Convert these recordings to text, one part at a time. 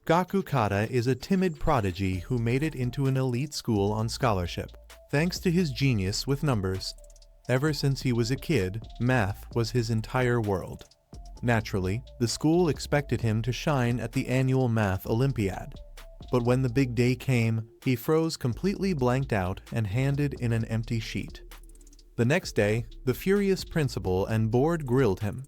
Gaku Kata is a timid prodigy who made it into an elite school on scholarship, thanks to his genius with numbers. Ever since he was a kid, math was his entire world. Naturally, the school expected him to shine at the annual math Olympiad. But when the big day came, he froze completely blanked out and handed in an empty sheet. The next day, the furious principal and board grilled him.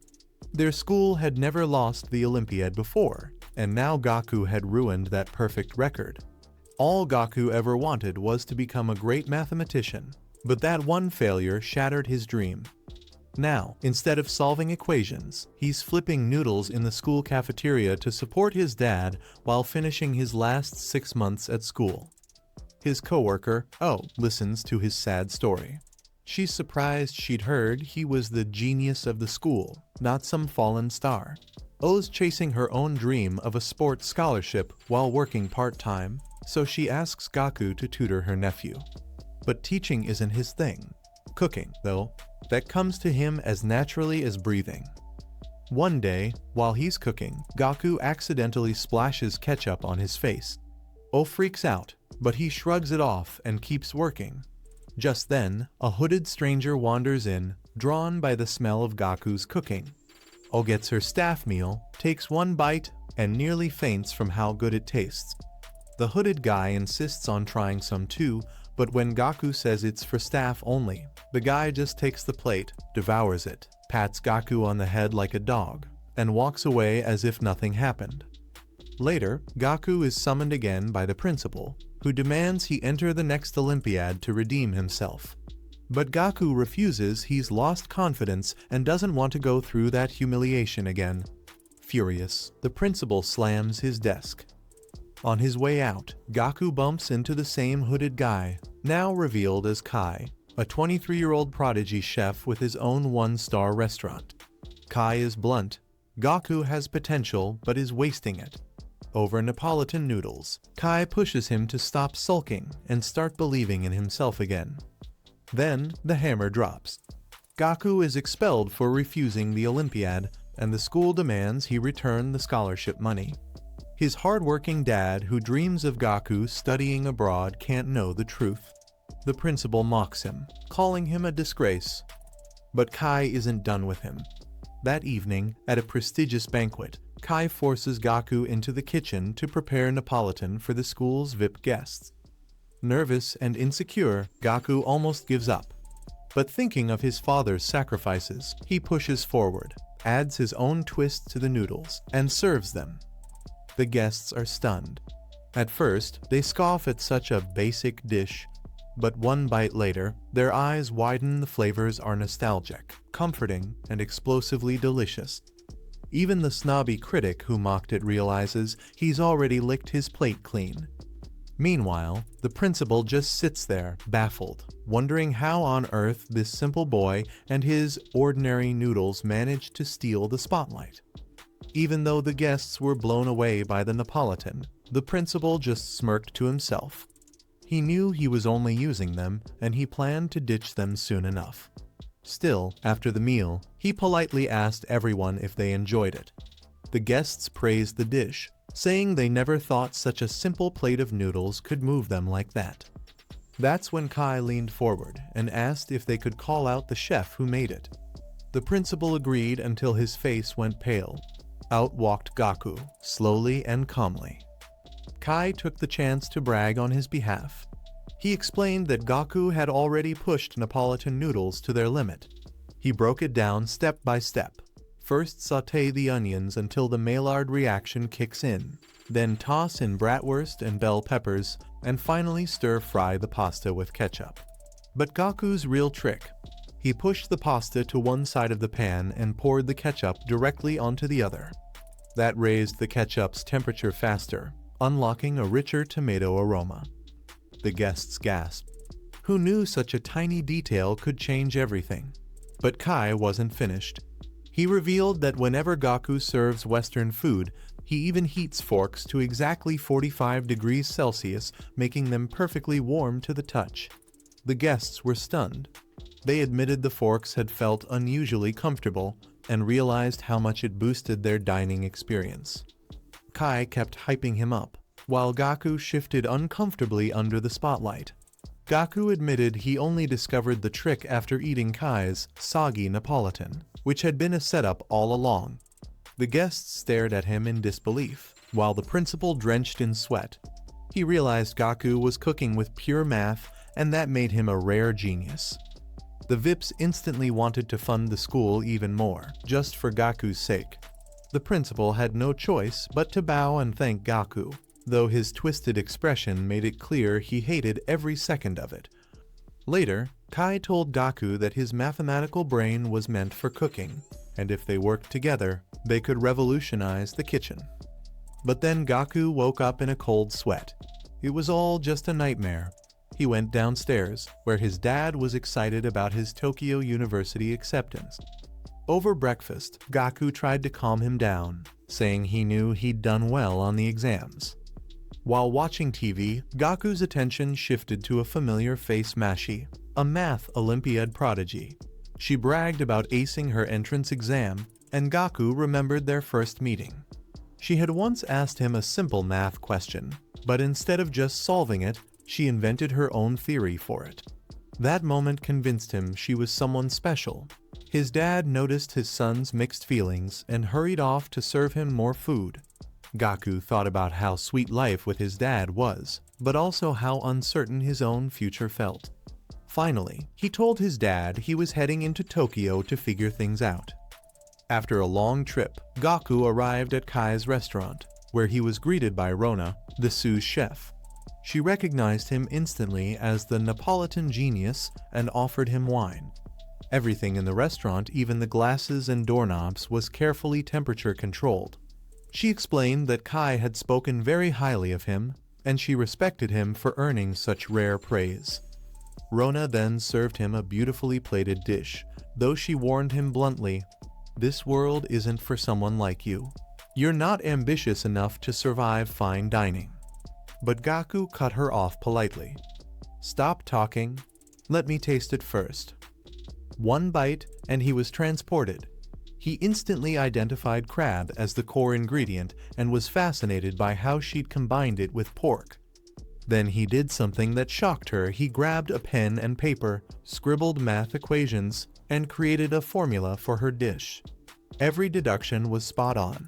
Their school had never lost the Olympiad before, and now Gaku had ruined that perfect record. All Gaku ever wanted was to become a great mathematician, but that one failure shattered his dream. Now, instead of solving equations, he's flipping noodles in the school cafeteria to support his dad while finishing his last 6 months at school. His coworker, listens to his sad story. She's surprised she'd heard he was the genius of the school, not some fallen star. O's chasing her own dream of a sports scholarship while working part-time, so she asks Gaku to tutor her nephew. But teaching isn't his thing. Cooking, though, that comes to him as naturally as breathing. One day, while he's cooking, Gaku accidentally splashes ketchup on his face. O freaks out, but he shrugs it off and keeps working. Just then, a hooded stranger wanders in, drawn by the smell of Gaku's cooking. O gets her staff meal, takes one bite, and nearly faints from how good it tastes. The hooded guy insists on trying some too, but when Gaku says it's for staff only, the guy just takes the plate, devours it, pats Gaku on the head like a dog, and walks away as if nothing happened. Later, Gaku is summoned again by the principal, who demands he enter the next Olympiad to redeem himself. But Gaku refuses. He's lost confidence and doesn't want to go through that humiliation again. Furious, the principal slams his desk. On his way out, Gaku bumps into the same hooded guy, now revealed as Kai, a 23-year-old prodigy chef with his own one-star restaurant. Kai is blunt. Gaku has potential but is wasting it. Over Neapolitan noodles, Kai pushes him to stop sulking and start believing in himself again. Then, the hammer drops. Gaku is expelled for refusing the Olympiad, and the school demands he return the scholarship money. His hard-working dad, who dreams of Gaku studying abroad, can't know the truth. The principal mocks him, calling him a disgrace. But Kai isn't done with him. That evening, at a prestigious banquet, Kai forces Gaku into the kitchen to prepare Neapolitan for the school's VIP guests. Nervous and insecure, Gaku almost gives up. But thinking of his father's sacrifices, he pushes forward, adds his own twist to the noodles, and serves them. The guests are stunned. At first, they scoff at such a basic dish, but one bite later, their eyes widen. The flavors are nostalgic, comforting, and explosively delicious. Even the snobby critic who mocked it realizes he's already licked his plate clean. Meanwhile, the principal just sits there, baffled, wondering how on earth this simple boy and his ordinary noodles managed to steal the spotlight. Even though the guests were blown away by the Neapolitan, the principal just smirked to himself. He knew he was only using them, and he planned to ditch them soon enough. Still, after the meal, he politely asked everyone if they enjoyed it. The guests praised the dish, saying they never thought such a simple plate of noodles could move them like that. That's when Kai leaned forward and asked if they could call out the chef who made it. The principal agreed until his face went pale. Out walked Gaku, slowly and calmly. Kai took the chance to brag on his behalf. He explained that Gaku had already pushed Neapolitan noodles to their limit. He broke it down step by step. First sauté the onions until the Maillard reaction kicks in, then toss in bratwurst and bell peppers, and finally stir-fry the pasta with ketchup. But Gaku's real trick: he pushed the pasta to one side of the pan and poured the ketchup directly onto the other. That raised the ketchup's temperature faster, unlocking a richer tomato aroma. The guests gasped. Who knew such a tiny detail could change everything? But Kai wasn't finished. He revealed that whenever Gaku serves Western food, he even heats forks to exactly 45 degrees Celsius, making them perfectly warm to the touch. The guests were stunned. They admitted the forks had felt unusually comfortable and realized how much it boosted their dining experience. Kai kept hyping him up, while Gaku shifted uncomfortably under the spotlight. Gaku admitted he only discovered the trick after eating Kai's soggy Neapolitan, which had been a setup all along. The guests stared at him in disbelief, while the principal drenched in sweat. He realized Gaku was cooking with pure math, and that made him a rare genius. The VIPs instantly wanted to fund the school even more, just for Gaku's sake. The principal had no choice but to bow and thank Gaku, though his twisted expression made it clear he hated every second of it. Later, Kai told Gaku that his mathematical brain was meant for cooking, and if they worked together, they could revolutionize the kitchen. But then Gaku woke up in a cold sweat. It was all just a nightmare. He went downstairs, where his dad was excited about his Tokyo University acceptance. Over breakfast, Gaku tried to calm him down, saying he knew he'd done well on the exams. While watching TV, Gaku's attention shifted to a familiar face Mashi, a math Olympiad prodigy. She bragged about acing her entrance exam, and Gaku remembered their first meeting. She had once asked him a simple math question, but instead of just solving it, she invented her own theory for it. That moment convinced him she was someone special. His dad noticed his son's mixed feelings and hurried off to serve him more food. Gaku thought about how sweet life with his dad was, but also how uncertain his own future felt. Finally, he told his dad he was heading into Tokyo to figure things out. After a long trip, Gaku arrived at Kai's restaurant, where he was greeted by Rona, the sous chef. She recognized him instantly as the Neapolitan genius and offered him wine. Everything in the restaurant, even the glasses and doorknobs, was carefully temperature controlled. She explained that Kai had spoken very highly of him, and she respected him for earning such rare praise. Rona then served him a beautifully plated dish, though she warned him bluntly, "This world isn't for someone like you. You're not ambitious enough to survive fine dining." But Gaku cut her off politely. "Stop talking. Let me taste it first." One bite, and he was transported. He instantly identified crab as the core ingredient and was fascinated by how she'd combined it with pork. Then he did something that shocked her. He grabbed a pen and paper, scribbled math equations, and created a formula for her dish. Every deduction was spot on.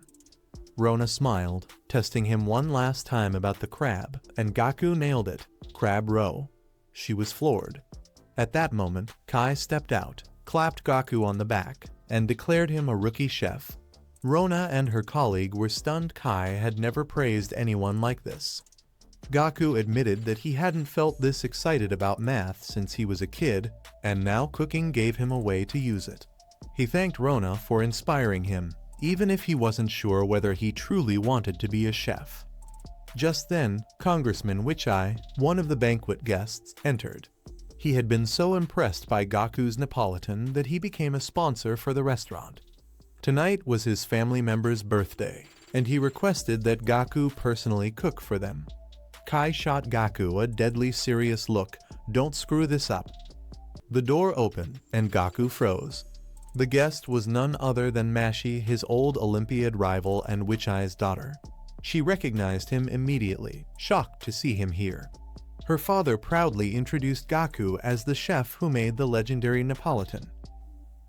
Rona smiled, testing him one last time about the crab, and Gaku nailed it. Crab roe. She was floored. At that moment, Kai stepped out, clapped Gaku on the back, and declared him a rookie chef. Rona and her colleague were stunned. Kai had never praised anyone like this. Gaku admitted that he hadn't felt this excited about math since he was a kid, and now cooking gave him a way to use it. He thanked Rona for inspiring him, even if he wasn't sure whether he truly wanted to be a chef. Just then, Congressman Wichai, one of the banquet guests, entered. He had been so impressed by Gaku's Neapolitan that he became a sponsor for the restaurant. Tonight was his family member's birthday, and he requested that Gaku personally cook for them. Kai shot Gaku a deadly serious look. "Don't screw this up." The door opened, and Gaku froze. The guest was none other than Mashi, his old Olympiad rival and Wichai's daughter. She recognized him immediately, shocked to see him here. Her father proudly introduced Gaku as the chef who made the legendary Neapolitan.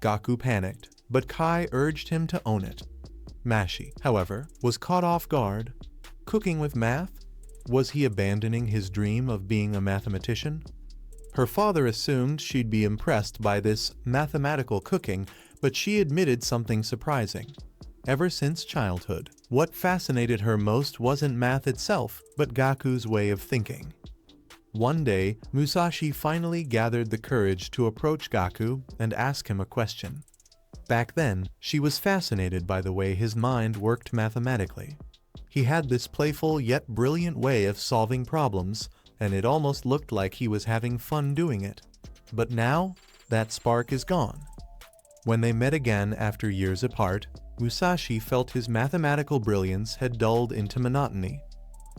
Gaku panicked, but Kai urged him to own it. Mashi, however, was caught off guard. Cooking with math? Was he abandoning his dream of being a mathematician? Her father assumed she'd be impressed by this mathematical cooking, but she admitted something surprising. Ever since childhood, what fascinated her most wasn't math itself, but Gaku's way of thinking. One day, Musashi finally gathered the courage to approach Gaku and ask him a question. Back then, she was fascinated by the way his mind worked mathematically. He had this playful yet brilliant way of solving problems, and it almost looked like he was having fun doing it. But now, that spark is gone. When they met again after years apart, Musashi felt his mathematical brilliance had dulled into monotony.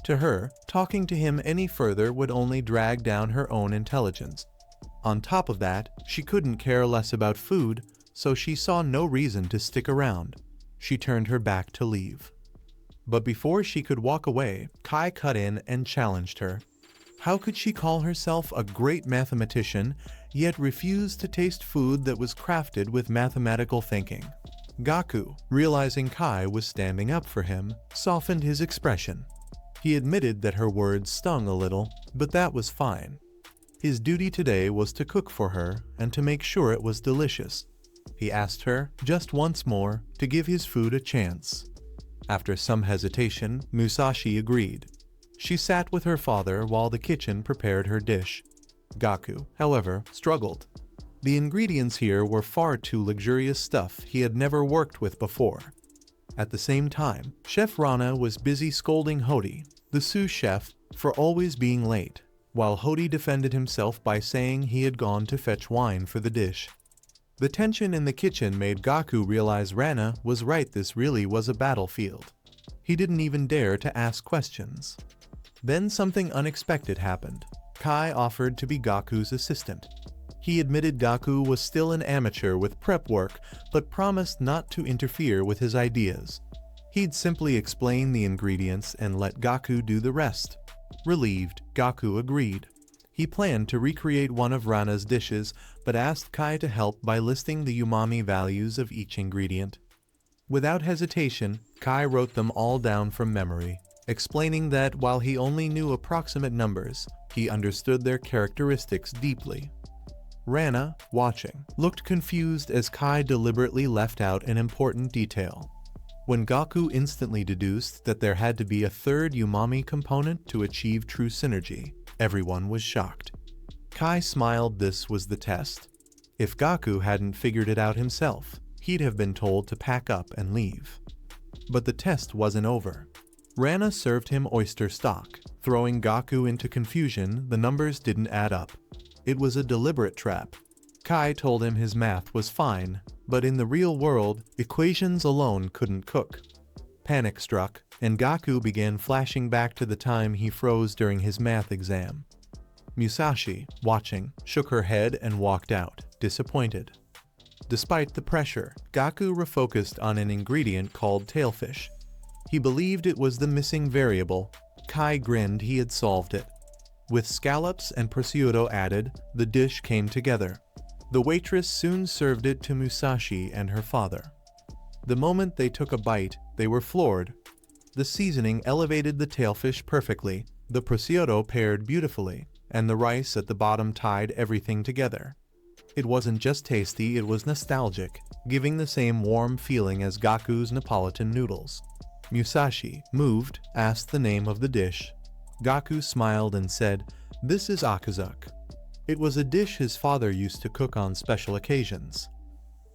To her, talking to him any further would only drag down her own intelligence. On top of that, she couldn't care less about food, so she saw no reason to stick around. She turned her back to leave. But before she could walk away, Kai cut in and challenged her. How could she call herself a great mathematician, yet refuse to taste food that was crafted with mathematical thinking? Gaku, realizing Kai was standing up for him, softened his expression. He admitted that her words stung a little, but that was fine. His duty today was to cook for her and to make sure it was delicious. He asked her, just once more, to give his food a chance. After some hesitation, Musashi agreed. She sat with her father while the kitchen prepared her dish. Gaku, however, struggled. The ingredients here were far too luxurious stuff he had never worked with before. At the same time, Chef Rana was busy scolding Hody, the sous chef, for always being late, while Hody defended himself by saying he had gone to fetch wine for the dish. The tension in the kitchen made Gaku realize Rana was right, this really was a battlefield. He didn't even dare to ask questions. Then something unexpected happened. Kai offered to be Gaku's assistant. He admitted Gaku was still an amateur with prep work, but promised not to interfere with his ideas. He'd simply explain the ingredients and let Gaku do the rest. Relieved, Gaku agreed. He planned to recreate one of Rana's dishes, but asked Kai to help by listing the umami values of each ingredient. Without hesitation, Kai wrote them all down from memory, explaining that while he only knew approximate numbers, he understood their characteristics deeply. Rana, watching, looked confused as Kai deliberately left out an important detail. When Gaku instantly deduced that there had to be a third umami component to achieve true synergy, everyone was shocked. Kai smiled. This was the test. If Gaku hadn't figured it out himself, he'd have been told to pack up and leave. But the test wasn't over. Rana served him oyster stock. Throwing Gaku into confusion, the numbers didn't add up. It was a deliberate trap. Kai told him his math was fine, but in the real world, equations alone couldn't cook. Panic struck, and Gaku began flashing back to the time he froze during his math exam. Musashi, watching, shook her head and walked out, disappointed. Despite the pressure, Gaku refocused on an ingredient called tailfish. He believed it was the missing variable. Kai grinned. He had solved it. With scallops and prosciutto added, the dish came together. The waitress soon served it to Musashi and her father. The moment they took a bite, they were floored. The seasoning elevated the tailfish perfectly, the prosciutto paired beautifully, and the rice at the bottom tied everything together. It wasn't just tasty, it was nostalgic, giving the same warm feeling as Gaku's Neapolitan noodles. Musashi, moved, asked the name of the dish. Gaku smiled and said, "This is akazuk." It was a dish his father used to cook on special occasions.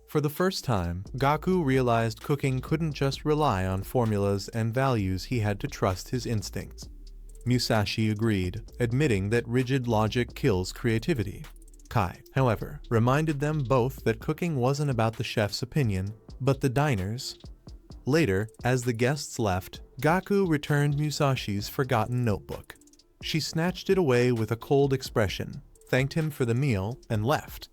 For the first time, Gaku realized cooking couldn't just rely on formulas and values, he had to trust his instincts. Musashi agreed, admitting that rigid logic kills creativity. Kai, however, reminded them both that cooking wasn't about the chef's opinion, but the diner's. Later, as the guests left, Gaku returned Musashi's forgotten notebook. She snatched it away with a cold expression, thanked him for the meal, and left.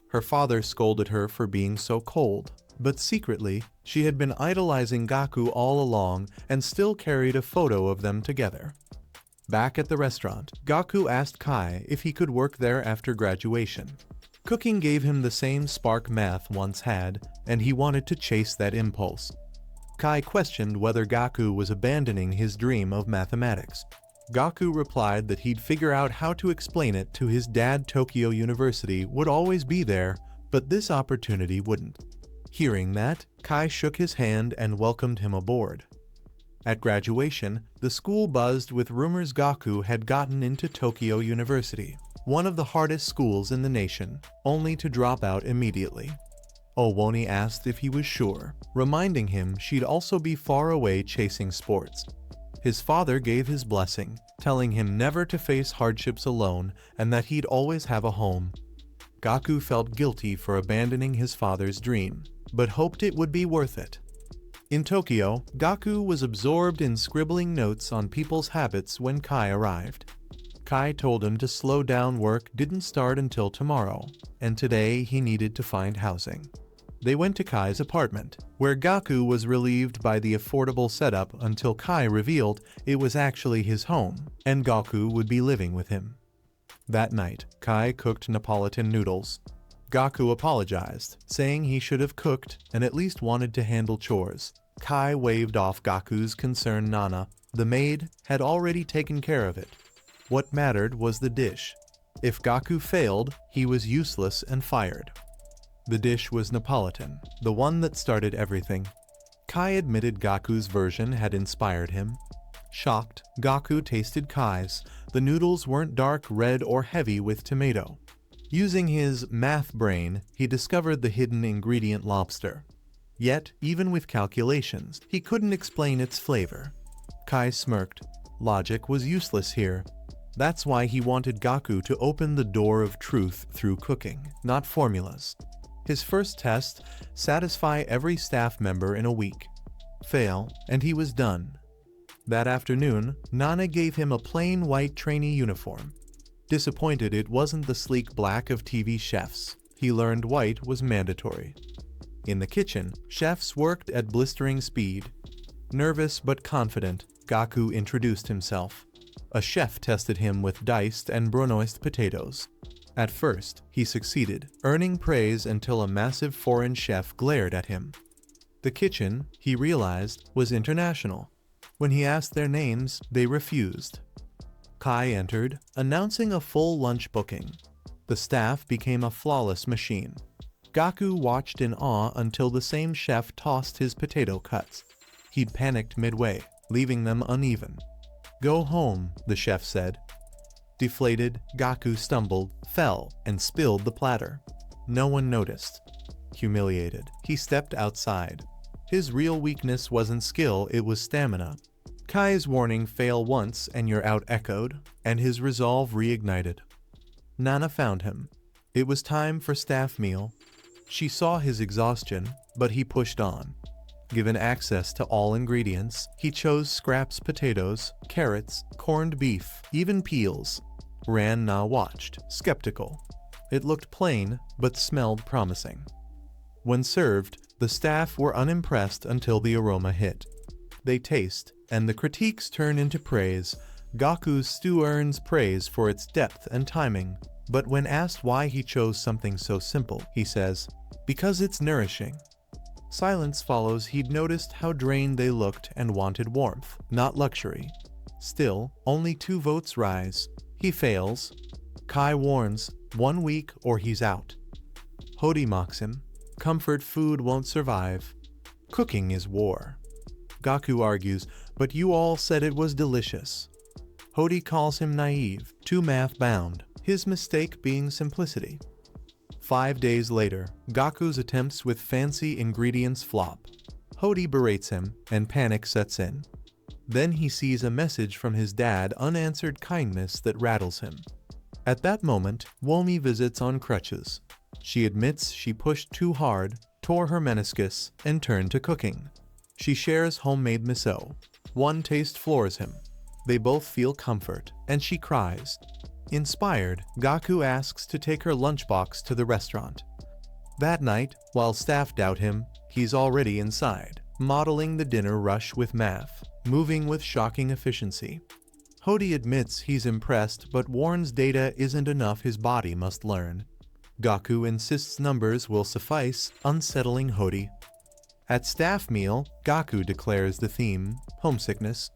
Her father scolded her for being so cold, but secretly, she had been idolizing Gaku all along and still carried a photo of them together. Back at the restaurant, Gaku asked Kai if he could work there after graduation. Cooking gave him the same spark math once had, and he wanted to chase that impulse. Kai questioned whether Gaku was abandoning his dream of mathematics. Gaku replied that he'd figure out how to explain it to his dad. Tokyo University would always be there, but this opportunity wouldn't. Hearing that, Kai shook his hand and welcomed him aboard. At graduation, the school buzzed with rumors Gaku had gotten into Tokyo University, one of the hardest schools in the nation, only to drop out immediately. Owoni asked if he was sure, reminding him she'd also be far away chasing sports. His father gave his blessing, telling him never to face hardships alone and that he'd always have a home. Gaku felt guilty for abandoning his father's dream, but hoped it would be worth it. In Tokyo, Gaku was absorbed in scribbling notes on people's habits when Kai arrived. Kai told him to slow down, work didn't start until tomorrow, and today he needed to find housing. They went to Kai's apartment, where Gaku was relieved by the affordable setup until Kai revealed it was actually his home, and Gaku would be living with him. That night, Kai cooked Neapolitan noodles. Gaku apologized, saying he should have cooked and at least wanted to handle chores. Kai waved off Gaku's concern. Nana, the maid, had already taken care of it. What mattered was the dish. If Gaku failed, he was useless and fired. The dish was Neapolitan, the one that started everything. Kai admitted Gaku's version had inspired him. Shocked, Gaku tasted Kai's. The noodles weren't dark red or heavy with tomato. Using his math brain, he discovered the hidden ingredient lobster. Yet, even with calculations, he couldn't explain its flavor. Kai smirked. Logic was useless here. That's why he wanted Gaku to open the door of truth through cooking, not formulas. His first test, satisfy every staff member in a week. Fail, and he was done. That afternoon, Nana gave him a plain white trainee uniform. Disappointed it wasn't the sleek black of TV chefs, he learned white was mandatory. In the kitchen, chefs worked at blistering speed. Nervous but confident, Gaku introduced himself. A chef tested him with diced and brunoised potatoes. At first, he succeeded, earning praise until a massive foreign chef glared at him. The kitchen, he realized, was international. When he asked their names, they refused. Kai entered, announcing a full lunch booking. The staff became a flawless machine. Gaku watched in awe until the same chef tossed his potato cuts. He'd panicked midway, leaving them uneven. "Go home," the chef said. Deflated, Gaku stumbled, fell, and spilled the platter. No one noticed. Humiliated, he stepped outside. His real weakness wasn't skill, it was stamina. Kai's warning, "Fail once and you're out," echoed, and his resolve reignited. Nana found him. It was time for staff meal. She saw his exhaustion, but he pushed on. Given access to all ingredients, he chose scraps, potatoes, carrots, corned beef, even peels. Na watched, skeptical. It looked plain, but smelled promising. When served, the staff were unimpressed until the aroma hit. They taste, and the critiques turn into praise. Gaku's stew earns praise for its depth and timing. But when asked why he chose something so simple, he says, "Because it's nourishing." Silence follows. He'd noticed how drained they looked and wanted warmth, not luxury. Still, only 2 votes rise. He fails. Kai warns, 1 week or he's out. Hody mocks him. Comfort food won't survive. Cooking is war. Gaku argues, "But you all said it was delicious." Hody calls him naive, too math-bound, his mistake being simplicity. 5 days later, Gaku's attempts with fancy ingredients flop. Hody berates him, and panic sets in. Then he sees a message from his dad, unanswered kindness that rattles him. At that moment, Womi visits on crutches. She admits she pushed too hard, tore her meniscus, and turned to cooking. She shares homemade miso. One taste floors him. They both feel comfort, and she cries. Inspired, Gaku asks to take her lunchbox to the restaurant. That night, while staff doubt him, he's already inside, modeling the dinner rush with math, moving with shocking efficiency. Hody admits he's impressed but warns data isn't enough, his body must learn. Gaku insists numbers will suffice, unsettling Hody. At staff meal, Gaku declares the theme, homesickness.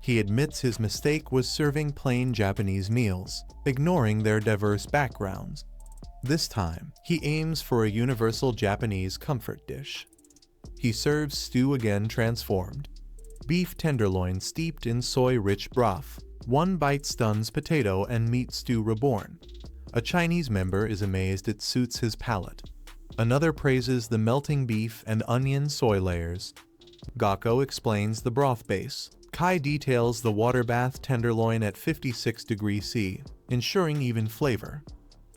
He admits his mistake was serving plain Japanese meals, ignoring their diverse backgrounds. This time, he aims for a universal Japanese comfort dish. He serves stew again transformed. Beef tenderloin steeped in soy-rich broth. One bite stuns potato and meat stew reborn. A Chinese member is amazed it suits his palate. Another praises the melting beef and onion soy layers. Gaku explains the broth base. Kai details the water bath tenderloin at 56 degrees C, ensuring even flavor.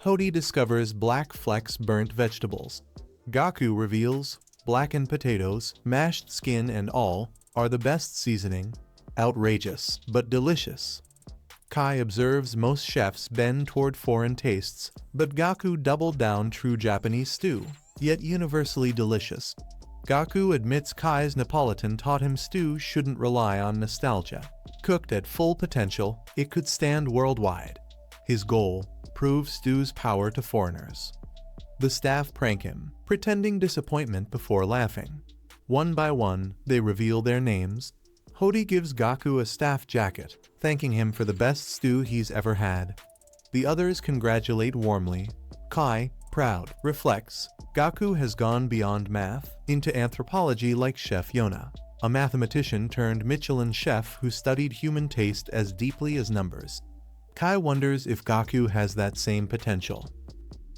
Hody discovers black flecks burnt vegetables. Gaku reveals blackened potatoes, mashed skin and all, are the best seasoning. Outrageous, but delicious. Kai observes most chefs bend toward foreign tastes, but Gaku doubled down true Japanese stew, yet universally delicious. Gaku admits Kai's Neapolitan taught him stew shouldn't rely on nostalgia. Cooked at full potential, it could stand worldwide. His goal: prove stew's power to foreigners. The staff prank him, pretending disappointment before laughing. One by one, they reveal their names. Hody gives Gaku a staff jacket, thanking him for the best stew he's ever had. The others congratulate warmly. Kai, proud, reflects, Gaku has gone beyond math, into anthropology like Chef Yona, a mathematician turned Michelin chef who studied human taste as deeply as numbers. Kai wonders if Gaku has that same potential.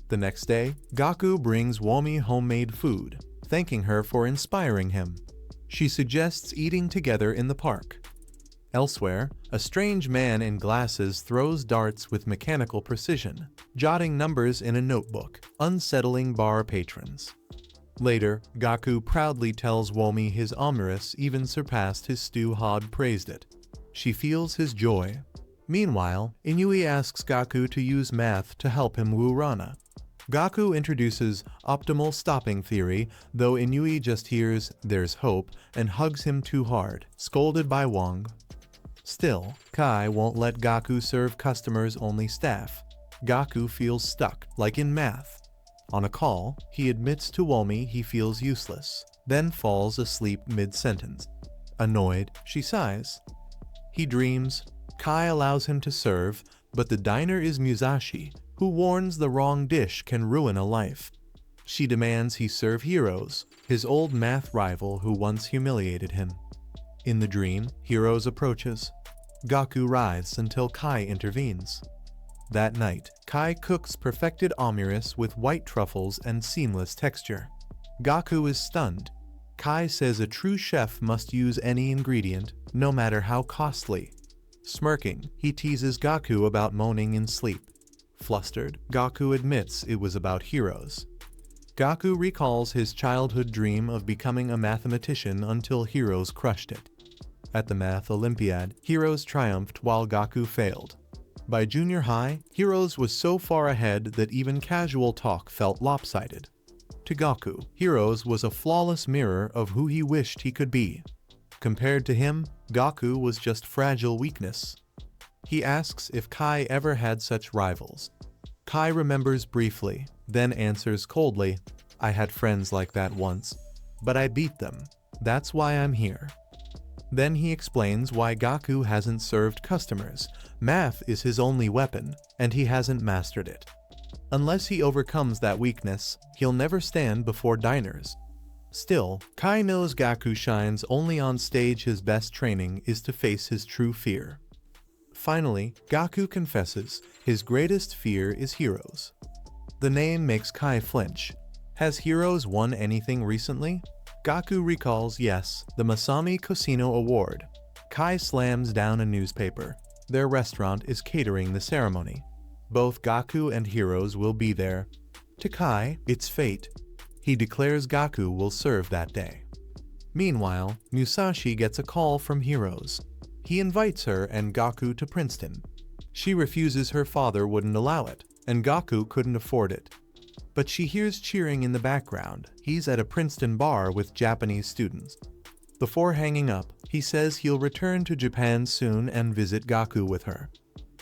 The next day, Gaku brings Womi homemade food, thanking her for inspiring him. She suggests eating together in the park. Elsewhere, a strange man in glasses throws darts with mechanical precision, jotting numbers in a notebook, unsettling bar patrons. Later, Gaku proudly tells Womi his omeris even surpassed his stew. Hod praised it. She feels his joy. Meanwhile, Inui asks Gaku to use math to help him woo Rana. Gaku introduces optimal stopping theory, though Inui just hears "there's hope" and hugs him too hard, scolded by Wong. Still, Kai won't let Gaku serve customers, only staff. Gaku feels stuck, like in math. On a call, he admits to Womi he feels useless, then falls asleep mid-sentence. Annoyed, she sighs. He dreams. Kai allows him to serve, but the diner is Musashi, who warns the wrong dish can ruin a life. She demands he serve Heroes, his old math rival who once humiliated him. In the dream, Heroes approaches. Gaku writhes until Kai intervenes. That night, Kai cooks perfected omeris with white truffles and seamless texture. Gaku is stunned. Kai says a true chef must use any ingredient, no matter how costly. Smirking, he teases Gaku about moaning in sleep. Flustered, Gaku admits it was about Heroes. Gaku recalls his childhood dream of becoming a mathematician until Heroes crushed it. At the Math Olympiad, Heroes triumphed while Gaku failed. By junior high, Heroes was so far ahead that even casual talk felt lopsided. To Gaku, Heroes was a flawless mirror of who he wished he could be. Compared to him, Gaku was just fragile weakness. He asks if Kai ever had such rivals. Kai remembers briefly, then answers coldly, "I had friends like that once, but I beat them. That's why I'm here." Then he explains why Gaku hasn't served customers. Math is his only weapon, and he hasn't mastered it. Unless he overcomes that weakness, he'll never stand before diners. Still, Kai knows Gaku shines only on stage. His best training is to face his true fear. Finally, Gaku confesses his greatest fear is Heroes. The name makes Kai flinch. Has Heroes won anything recently? Gaku recalls yes, the Masami Cosino Award. Kai slams down a newspaper. Their restaurant is catering the ceremony. Both Gaku and Heroes will be there. To Kai, it's fate. He declares Gaku will serve that day. Meanwhile, Musashi gets a call from Heroes. He invites her and Gaku to Princeton. She refuses, her father wouldn't allow it, and Gaku couldn't afford it. But she hears cheering in the background. He's at a Princeton bar with Japanese students. Before hanging up, he says he'll return to Japan soon and visit Gaku with her.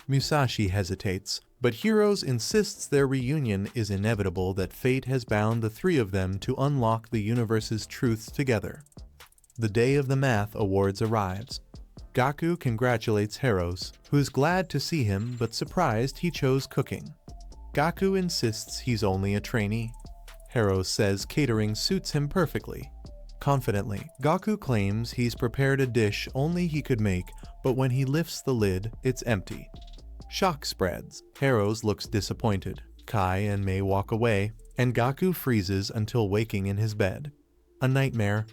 Musashi hesitates, but Heroes insists their reunion is inevitable, that fate has bound the three of them to unlock the universe's truths together. The day of the Math Awards arrives. Gaku congratulates Heroes, who's glad to see him but surprised he chose cooking. Gaku insists he's only a trainee. Heroes says catering suits him perfectly. Confidently, Gaku claims he's prepared a dish only he could make, but when he lifts the lid, it's empty. Shock spreads. Heroes looks disappointed. Kai and Mei walk away, and Gaku freezes until waking in his bed. A nightmare.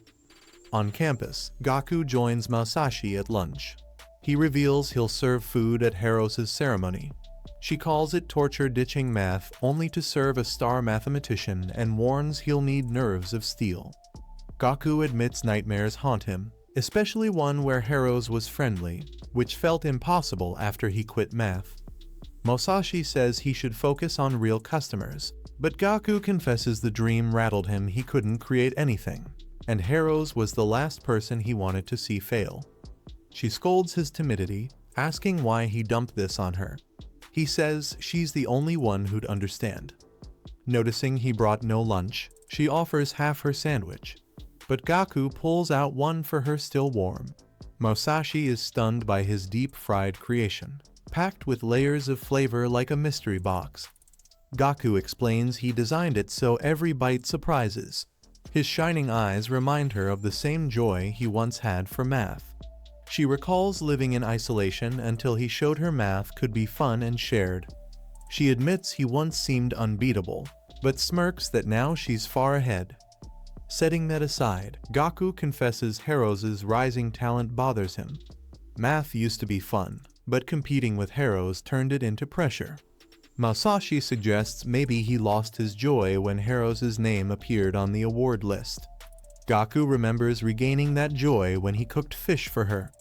On campus, Gaku joins Musashi at lunch. He reveals he'll serve food at Heroes' ceremony. She calls it torture, ditching math only to serve a star mathematician, and warns he'll need nerves of steel. Gaku admits nightmares haunt him. especially one where Heroes was friendly, which felt impossible after he quit math. Musashi says he should focus on real customers, but Gaku confesses the dream rattled him. He couldn't create anything, and Heroes was the last person he wanted to see fail. She scolds his timidity, asking why he dumped this on her. He says she's the only one who'd understand. Noticing he brought no lunch, she offers half her sandwich, but Gaku pulls out one for her still warm. Musashi is stunned by his deep-fried creation, packed with layers of flavor like a mystery box. Gaku explains he designed it so every bite surprises. His shining eyes remind her of the same joy he once had for math. She recalls living in isolation until he showed her math could be fun and shared. She admits he once seemed unbeatable, but smirks that now she's far ahead. Setting that aside, Gaku confesses Heroes' rising talent bothers him. Math used to be fun, but competing with Heroes turned it into pressure. Musashi suggests maybe he lost his joy when Heroes' name appeared on the award list. Gaku remembers regaining that joy when he cooked fish for her.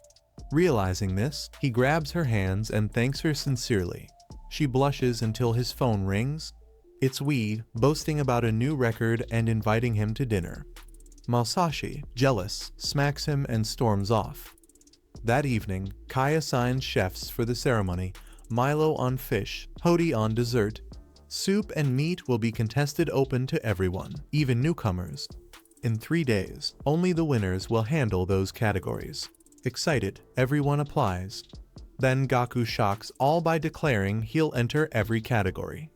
Realizing this, he grabs her hands and thanks her sincerely. She blushes until his phone rings. It's Wee, boasting about a new record and inviting him to dinner. Musashi, jealous, smacks him and storms off. That evening, Kai assigns chefs for the ceremony, Milo on fish, Hody on dessert. Soup and meat will be contested open to everyone, even newcomers. In 3 days, only the winners will handle those categories. Excited, everyone applies. Then Gaku shocks all by declaring he'll enter every category.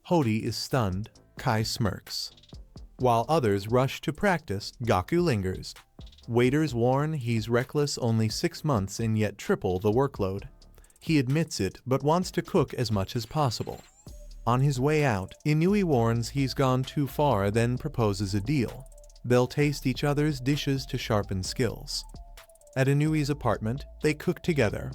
Hody is stunned, Kai smirks. While others rush to practice, Gaku lingers. Waiters warn he's reckless, only 6 months in yet triple the workload. He admits it but wants to cook as much as possible. On his way out, Inui warns he's gone too far, then proposes a deal. They'll taste each other's dishes to sharpen skills. At Inui's apartment, they cook together.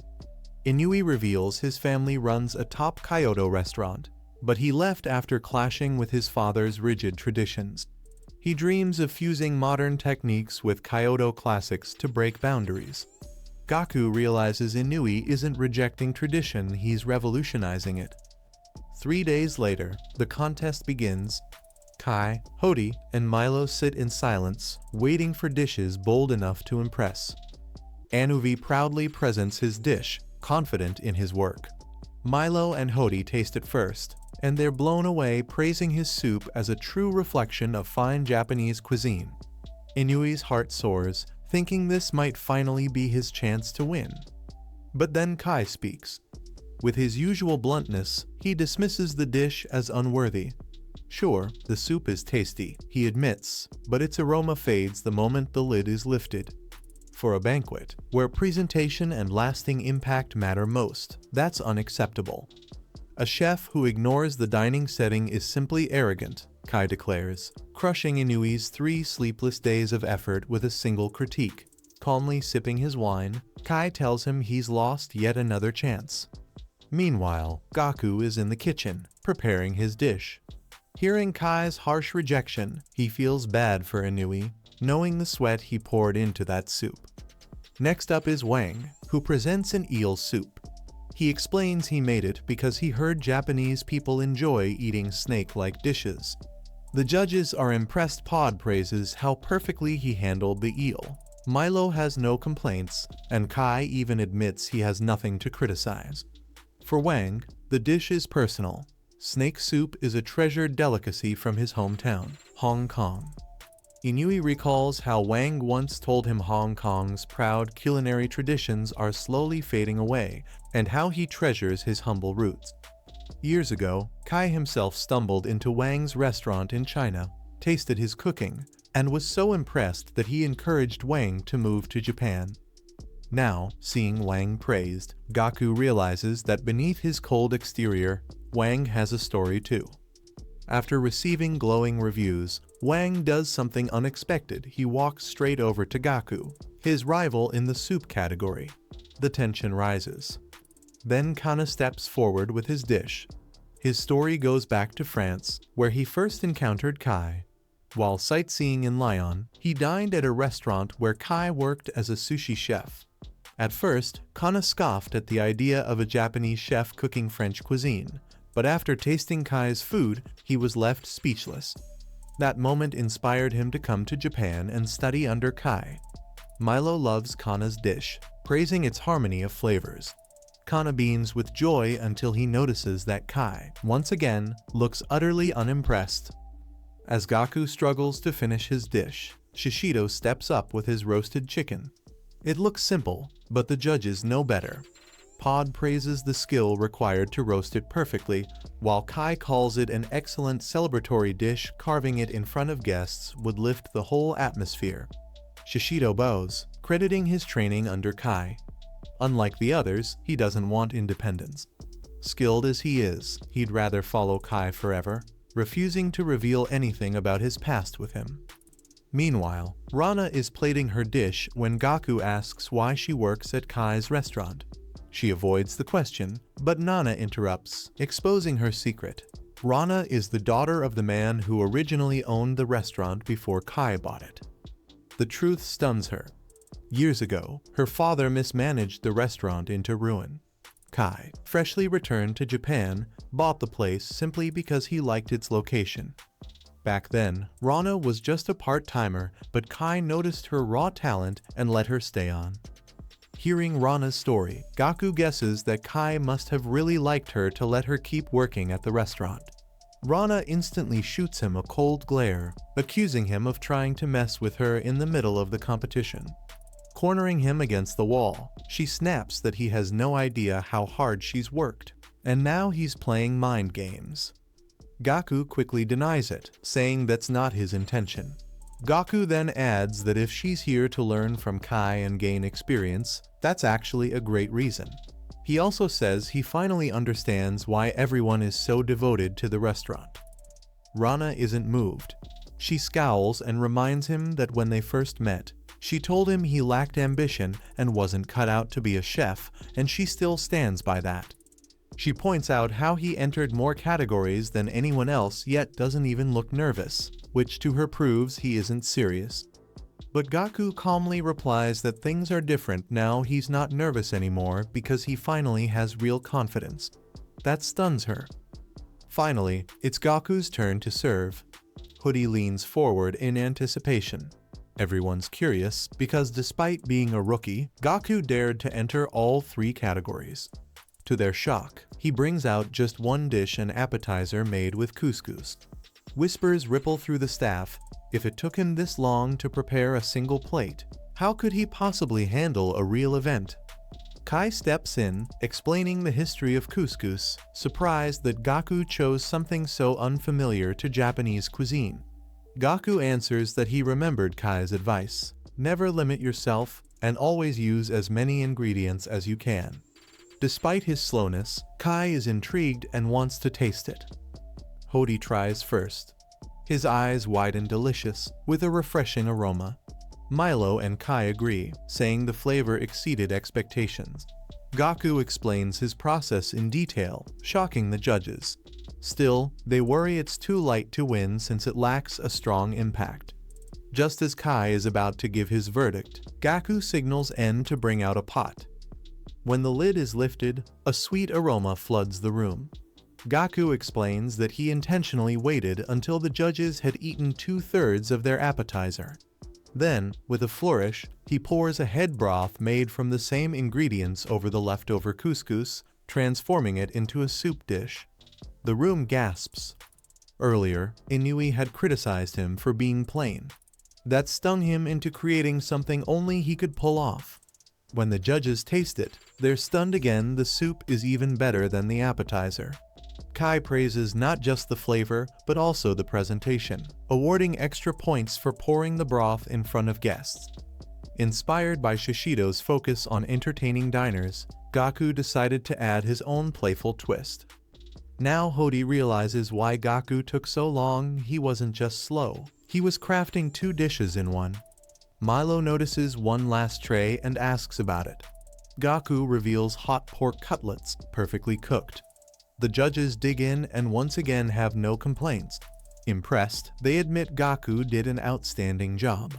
Inui reveals his family runs a top Kyoto restaurant, but he left after clashing with his father's rigid traditions. He dreams of fusing modern techniques with Kyoto classics to break boundaries. Gaku realizes Inui isn't rejecting tradition, he's revolutionizing it. 3 days later, the contest begins. Kai, Hody, and Milo sit in silence, waiting for dishes bold enough to impress. Anuvi proudly presents his dish, confident in his work. Milo and Hody taste it first, and they're blown away, praising his soup as a true reflection of fine Japanese cuisine. Inui's heart soars, thinking this might finally be his chance to win. But then Kai speaks. With his usual bluntness, he dismisses the dish as unworthy. Sure, the soup is tasty, he admits, but its aroma fades the moment the lid is lifted. For a banquet, where presentation and lasting impact matter most, that's unacceptable. A chef who ignores the dining setting is simply arrogant, Kai declares, crushing Inui's 3 sleepless days of effort with a single critique. Calmly sipping his wine, Kai tells him he's lost yet another chance. Meanwhile, Gaku is in the kitchen, preparing his dish. Hearing Kai's harsh rejection, he feels bad for Inui, knowing the sweat he poured into that soup. Next up is Wang, who presents an eel soup. He explains he made it because he heard Japanese people enjoy eating snake-like dishes. The judges are impressed. Pod praises how perfectly he handled the eel. Milo has no complaints, and Kai even admits he has nothing to criticize. For Wang, the dish is personal. Snake soup is a treasured delicacy from his hometown, Hong Kong. Inui recalls how Wang once told him Hong Kong's proud culinary traditions are slowly fading away, and how he treasures his humble roots. Years ago, Kai himself stumbled into Wang's restaurant in China, tasted his cooking, and was so impressed that he encouraged Wang to move to Japan. Now, seeing Wang praised, Gaku realizes that beneath his cold exterior, Wang has a story too. After receiving glowing reviews, Wang does something unexpected. He walks straight over to Gaku, his rival in the soup category. The tension rises. Then Kana steps forward with his dish. His story goes back to France, where he first encountered Kai. While sightseeing in Lyon, he dined at a restaurant where Kai worked as a sushi chef. At first, Kana scoffed at the idea of a Japanese chef cooking French cuisine, but after tasting Kai's food, he was left speechless. That moment inspired him to come to Japan and study under Kai. Milo loves Kana's dish, praising its harmony of flavors. Kana beams with joy until he notices that Kai, once again, looks utterly unimpressed. As Gaku struggles to finish his dish, Shishido steps up with his roasted chicken. It looks simple, but the judges know better. Pod praises the skill required to roast it perfectly, while Kai calls it an excellent celebratory dish. Carving it in front of guests would lift the whole atmosphere. Shishido bows, crediting his training under Kai. Unlike the others, he doesn't want independence. Skilled as he is, he'd rather follow Kai forever, refusing to reveal anything about his past with him. Meanwhile, Rana is plating her dish when Gaku asks why she works at Kai's restaurant. She avoids the question, but Nana interrupts, exposing her secret. Rana is the daughter of the man who originally owned the restaurant before Kai bought it. The truth stuns her. Years ago, her father mismanaged the restaurant into ruin. Kai, freshly returned to Japan, bought the place simply because he liked its location. Back then, Rana was just a part-timer, but Kai noticed her raw talent and let her stay on. Hearing Rana's story, Gaku guesses that Kai must have really liked her to let her keep working at the restaurant. Rana instantly shoots him a cold glare, accusing him of trying to mess with her in the middle of the competition. Cornering him against the wall, she snaps that he has no idea how hard she's worked, and now he's playing mind games. Gaku quickly denies it, saying that's not his intention. Gaku then adds that if she's here to learn from Kai and gain experience, that's actually a great reason. He also says he finally understands why everyone is so devoted to the restaurant. Rana isn't moved. She scowls and reminds him that when they first met, she told him he lacked ambition and wasn't cut out to be a chef, and she still stands by that. She points out how he entered more categories than anyone else yet doesn't even look nervous, which to her proves he isn't serious. But Gaku calmly replies that things are different now. He's not nervous anymore because he finally has real confidence. That stuns her. Finally, it's Gaku's turn to serve. Hoodie leans forward in anticipation. Everyone's curious because despite being a rookie, Gaku dared to enter all 3 categories. To their shock, he brings out just one dish, an appetizer made with couscous. Whispers ripple through the staff. If it took him this long to prepare a single plate, how could he possibly handle a real event? Kai steps in, explaining the history of couscous, surprised that Gaku chose something so unfamiliar to Japanese cuisine. Gaku answers that he remembered Kai's advice: never limit yourself and always use as many ingredients as you can. Despite his slowness, Kai is intrigued and wants to taste it. Hody tries first. His eyes widen delicious, with a refreshing aroma. Milo and Kai agree, saying the flavor exceeded expectations. Gaku explains his process in detail, shocking the judges. Still, they worry it's too light to win since it lacks a strong impact. Just as Kai is about to give his verdict, Gaku signals N to bring out a pot. When the lid is lifted, a sweet aroma floods the room. Gaku explains that he intentionally waited until the judges had eaten 2/3 of their appetizer. Then, with a flourish, he pours a head broth made from the same ingredients over the leftover couscous, transforming it into a soup dish. The room gasps. Earlier, Inui had criticized him for being plain. That stung him into creating something only he could pull off. When the judges taste it, they're stunned again. The soup is even better than the appetizer. Kai praises not just the flavor, but also the presentation, awarding extra points for pouring the broth in front of guests. Inspired by Shishido's focus on entertaining diners, Gaku decided to add his own playful twist. Now Hody realizes why Gaku took so long. He wasn't just slow, he was crafting 2 dishes in one. Milo notices one last tray and asks about it. Gaku reveals hot pork cutlets, perfectly cooked. The judges dig in and once again have no complaints. Impressed, they admit Gaku did an outstanding job.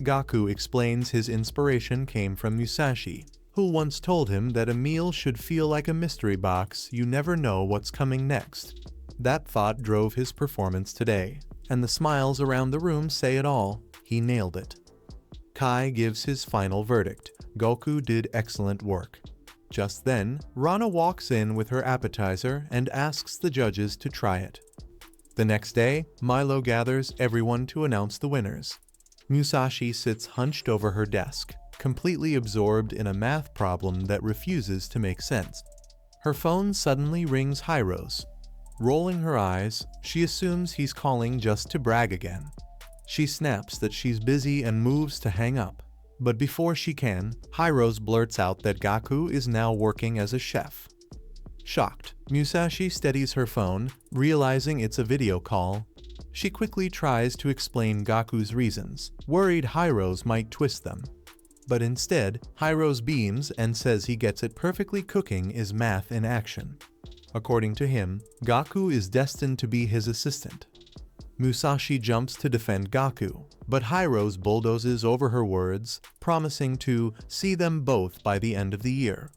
Gaku explains his inspiration came from Musashi, who once told him that a meal should feel like a mystery box, you never know what's coming next. That thought drove his performance today, and the smiles around the room say it all, he nailed it. Kai gives his final verdict, Goku did excellent work. Just then, Rana walks in with her appetizer and asks the judges to try it. The next day, Milo gathers everyone to announce the winners. Musashi sits hunched over her desk, completely absorbed in a math problem that refuses to make sense. Her phone suddenly rings Hiro's. Rolling her eyes, she assumes he's calling just to brag again. She snaps that she's busy and moves to hang up. But before she can, Hiro's blurts out that Gaku is now working as a chef. Shocked, Musashi steadies her phone, realizing it's a video call. She quickly tries to explain Gaku's reasons, worried Hiro's might twist them. But instead, Hiro's beams and says he gets it perfectly. Cooking is math in action. According to him, Gaku is destined to be his assistant. Musashi jumps to defend Gaku, but Hiro's bulldozes over her words, promising to see them both by the end of the year.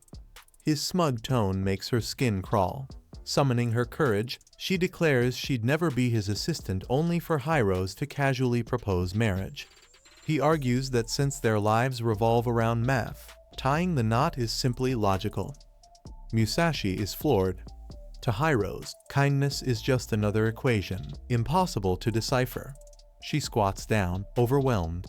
His smug tone makes her skin crawl. Summoning her courage, she declares she'd never be his assistant, only for Hiro's to casually propose marriage. He argues that since their lives revolve around math, tying the knot is simply logical. Musashi is floored. To Hiro's, kindness is just another equation, impossible to decipher. She squats down, overwhelmed.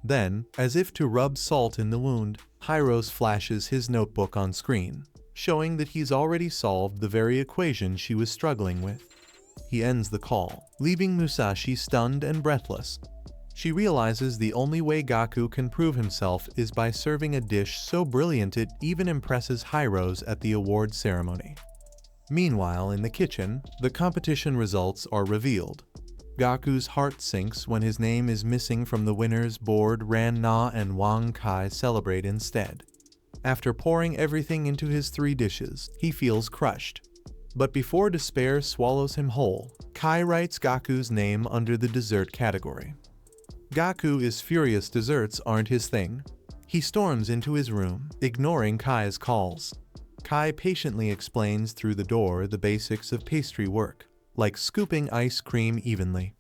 Then, as if to rub salt in the wound, Hiro's flashes his notebook on screen, showing that he's already solved the very equation she was struggling with. He ends the call, leaving Musashi stunned and breathless. She realizes the only way Gaku can prove himself is by serving a dish so brilliant it even impresses Hiro's at the award ceremony. Meanwhile, in the kitchen, the competition results are revealed. Gaku's heart sinks when his name is missing from the winners' board. Ran Na and Wang Kai celebrate instead. After pouring everything into his 3 dishes, he feels crushed. But before despair swallows him whole, Kai writes Gaku's name under the dessert category. Gaku is furious desserts aren't his thing. He storms into his room, ignoring Kai's calls. Kai patiently explains through the door the basics of pastry work, like scooping ice cream evenly.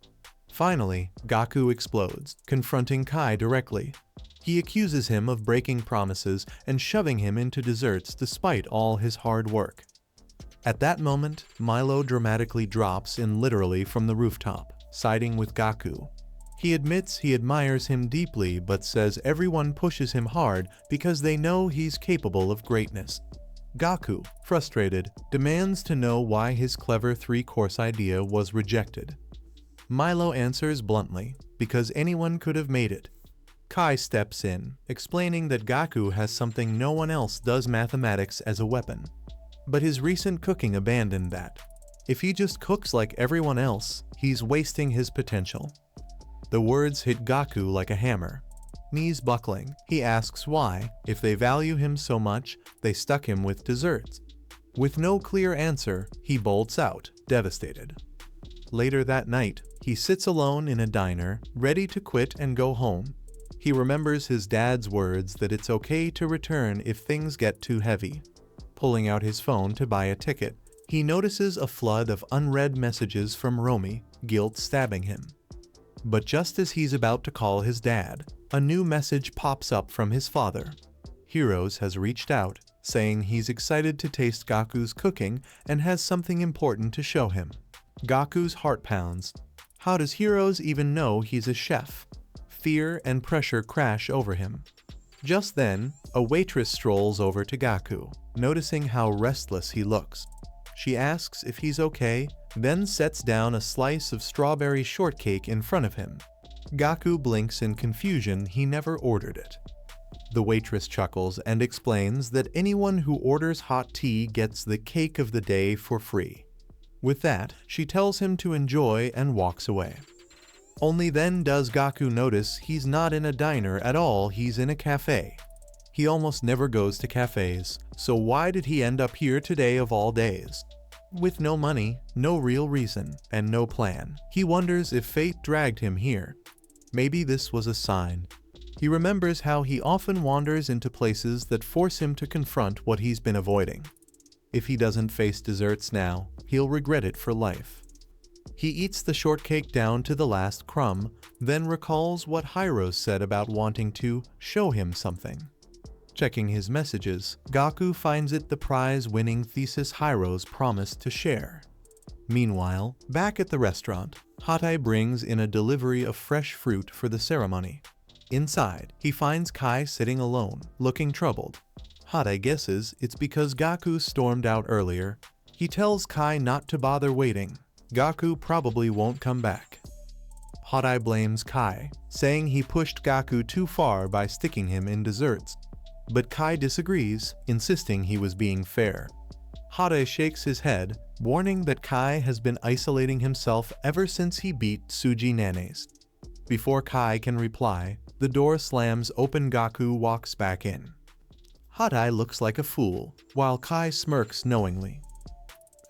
Finally, Gaku explodes, confronting Kai directly. He accuses him of breaking promises and shoving him into desserts despite all his hard work. At that moment, Milo dramatically drops in literally from the rooftop, siding with Gaku. He admits he admires him deeply but says everyone pushes him hard because they know he's capable of greatness. Gaku, frustrated, demands to know why his clever 3-course idea was rejected. Milo answers bluntly, because anyone could have made it. Kai steps in, explaining that Gaku has something no one else does: mathematics as a weapon. But his recent cooking abandoned that. If he just cooks like everyone else, he's wasting his potential. The words hit Gaku like a hammer. Knees buckling, he asks why, if they value him so much, they stuck him with desserts. With no clear answer, he bolts out, devastated. Later that night, he sits alone in a diner, ready to quit and go home. He remembers his dad's words that it's okay to return if things get too heavy. Pulling out his phone to buy a ticket, he notices a flood of unread messages from Romy, guilt stabbing him. But just as he's about to call his dad, a new message pops up from his father. Heroes has reached out, saying he's excited to taste Gaku's cooking and has something important to show him. Gaku's heart pounds. How does Heroes even know he's a chef? Fear and pressure crash over him. Just then, a waitress strolls over to Gaku, noticing how restless he looks. She asks if he's okay, then sets down a slice of strawberry shortcake in front of him. Gaku blinks in confusion. He never ordered it. The waitress chuckles and explains that anyone who orders hot tea gets the cake of the day for free. With that, she tells him to enjoy and walks away. Only then does Gaku notice he's not in a diner at all, he's in a cafe. He almost never goes to cafes, so why did he end up here today of all days? With no money, no real reason, and no plan, he wonders if fate dragged him here. Maybe this was a sign. He remembers how he often wanders into places that force him to confront what he's been avoiding. If he doesn't face desserts now, he'll regret it for life. He eats the shortcake down to the last crumb, then recalls what Hiro said about wanting to show him something. Checking his messages, Gaku finds it the prize-winning thesis Hiro's promised to share. Meanwhile, back at the restaurant, Hatai brings in a delivery of fresh fruit for the ceremony. Inside, he finds Kai sitting alone, looking troubled. Hatai guesses it's because Gaku stormed out earlier. He tells Kai not to bother waiting. Gaku probably won't come back. Hatai blames Kai, saying he pushed Gaku too far by sticking him in desserts. But Kai disagrees, insisting he was being fair. Hatai shakes his head, warning that Kai has been isolating himself ever since he beat Tsuji Nanes. Before Kai can reply, the door slams open. Gaku walks back in. Hatai looks like a fool, while Kai smirks knowingly.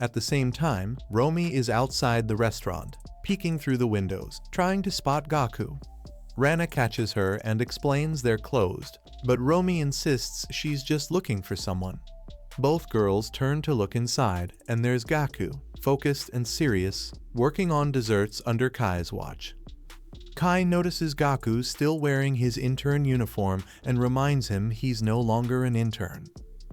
At the same time, Romi is outside the restaurant, peeking through the windows, trying to spot Gaku. Rana catches her and explains they're closed, but Romi insists she's just looking for someone. Both girls turn to look inside, and there's Gaku, focused and serious, working on desserts under Kai's watch. Kai notices Gaku still wearing his intern uniform and reminds him he's no longer an intern.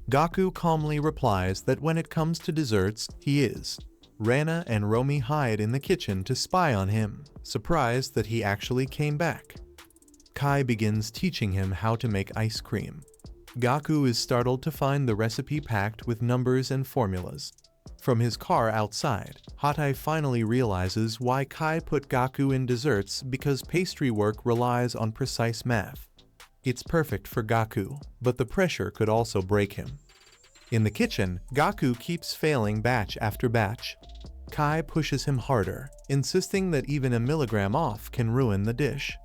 Gaku calmly replies that when it comes to desserts, he is. Rana and Romi hide in the kitchen to spy on him, surprised that he actually came back. Kai begins teaching him how to make ice cream. Gaku is startled to find the recipe packed with numbers and formulas. From his car outside, Hatai finally realizes why Kai put Gaku in desserts because pastry work relies on precise math. It's perfect for Gaku, but the pressure could also break him. In the kitchen, Gaku keeps failing batch after batch. Kai pushes him harder, insisting that even a milligram off can ruin the dish.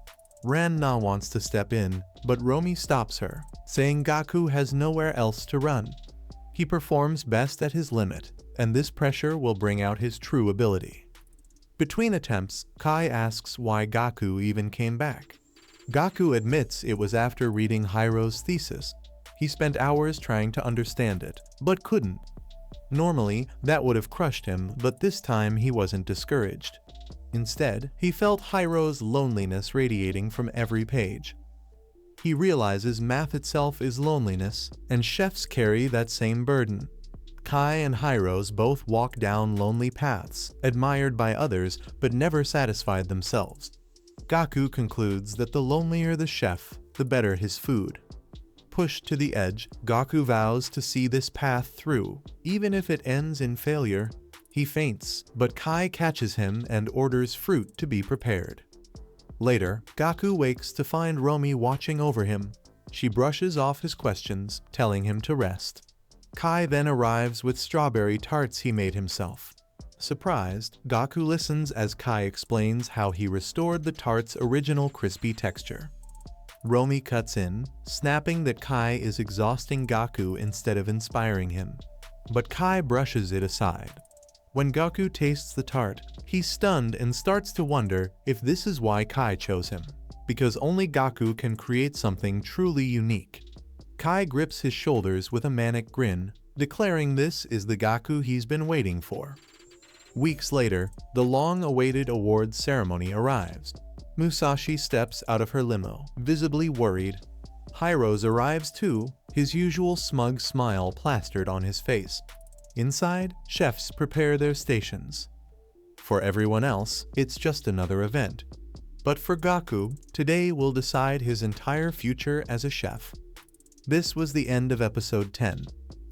Ran-na wants to step in, but Romi stops her, saying Gaku has nowhere else to run. He performs best at his limit, and this pressure will bring out his true ability. Between attempts, Kai asks why Gaku even came back. Gaku admits it was after reading Hiro's thesis. He spent hours trying to understand it, but couldn't. Normally, that would have crushed him, but this time he wasn't discouraged. Instead, he felt Hiro's loneliness radiating from every page. He realizes math itself is loneliness, and chefs carry that same burden. Kai and Hiro's both walk down lonely paths, admired by others but never satisfied themselves. Gaku concludes that the lonelier the chef, the better his food. Pushed to the edge, Gaku vows to see this path through, even if it ends in failure. He faints, but Kai catches him and orders fruit to be prepared. Later, Gaku wakes to find Romi watching over him. She brushes off his questions, telling him to rest. Kai then arrives with strawberry tarts he made himself. Surprised, Gaku listens as Kai explains how he restored the tart's original crispy texture. Romi cuts in, snapping that Kai is exhausting Gaku instead of inspiring him. But Kai brushes it aside. When Gaku tastes the tart, he's stunned and starts to wonder if this is why Kai chose him, because only Gaku can create something truly unique. Kai grips his shoulders with a manic grin, declaring this is the Gaku he's been waiting for. Weeks later, the long-awaited awards ceremony arrives. Musashi steps out of her limo, visibly worried. Hiro's arrives too, his usual smug smile plastered on his face. Inside, chefs prepare their stations. For everyone else, it's just another event. But for Gaku, today will decide his entire future as a chef. This was the end of episode 10.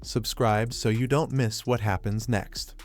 Subscribe so you don't miss what happens next.